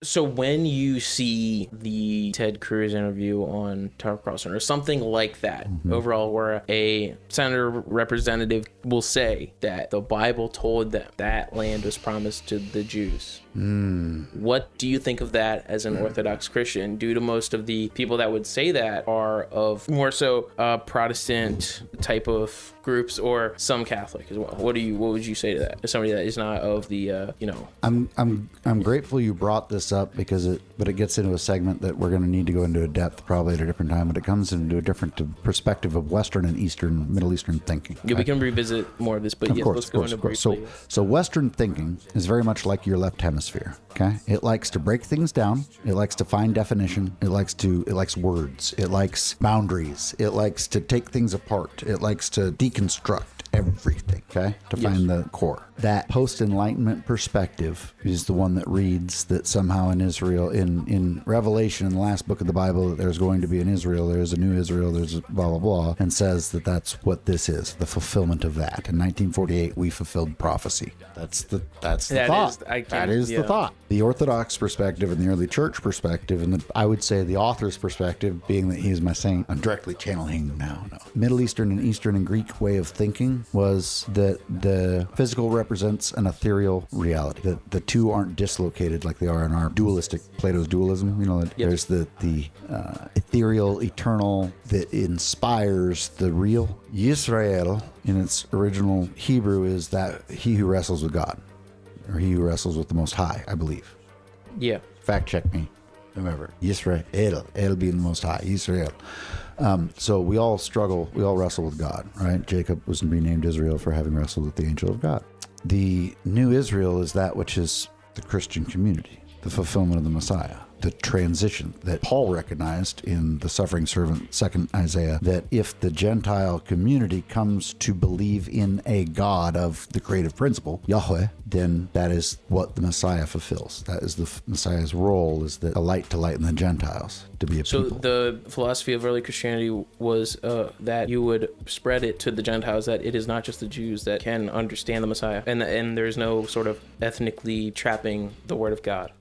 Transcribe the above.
So when you see the Ted Cruz interview on Tucker Carlson or something like that, overall, where a senator representative will say that the Bible told them that land was promised to the Jews, what do you think of that as an Orthodox Christian? Due to most of the people that would say that are of more so Protestant type of groups or some Catholic as well. What would you say to that? As somebody that is not of the I'm grateful you brought this up because it gets into a segment that we're going to need to go into a depth probably at a different time, but it comes into a different perspective of Western and Eastern, Middle Eastern thinking. Yeah, we can revisit more of this, but let's go into briefly. So Western thinking is very much like your left hemisphere. Okay, it likes to break things down. It likes to find definition. It likes words. It likes boundaries. It likes to take things apart. It likes to deconstruct everything, okay, to find the core. That post-Enlightenment perspective is the one that reads that somehow in Israel, in Revelation, in the last book of the Bible, that there's going to be an Israel, there's a new Israel, there's a blah, blah, blah, and says that that's what this is, the fulfillment of that. In 1948, we fulfilled prophecy. That's the thought. That is the thought. The Orthodox perspective and the early church perspective, and I would say the author's perspective, being that he's my saint, I'm directly channeling him now. No. Middle Eastern and Eastern and Greek way of thinking was that the physical represents an ethereal reality. That the two aren't dislocated like they are in our dualistic Plato's dualism. You know, there's the ethereal, eternal that inspires the real. Yisrael, in its original Hebrew, is that he who wrestles with God, or he who wrestles with the Most High, I believe. Yeah. Fact check me, whomever. Yisrael, El being the Most High, Yisrael. So we all struggle, we all wrestle with God, right? Jacob was renamed Israel for having wrestled with the angel of God. The new Israel is that which is the Christian community, the fulfillment of the Messiah, the transition that Paul recognized in the suffering servant, 2nd Isaiah, that if the Gentile community comes to believe in a God of the creative principle, Yahweh, then that is what the Messiah fulfills. That is the Messiah's role, is a light to lighten the Gentiles, to be a people. So the philosophy of early Christianity was that you would spread it to the Gentiles, that it is not just the Jews that can understand the Messiah, and there's no sort of ethnically trapping the word of God.